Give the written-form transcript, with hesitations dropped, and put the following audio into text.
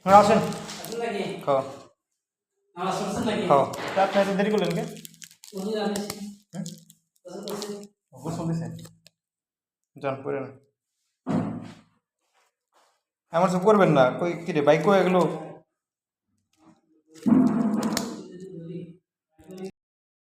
হ্যাঁ আসেন আসুন নাকি? খাও আমার শুনছেন নাকি? খাও আপনি এত দেরি করলেন কে উনি জানিস। গোসল করছি। গোসল দিছে যান পড়েন আমার সব করবেন না কই কিরে বাইক কই এগুলো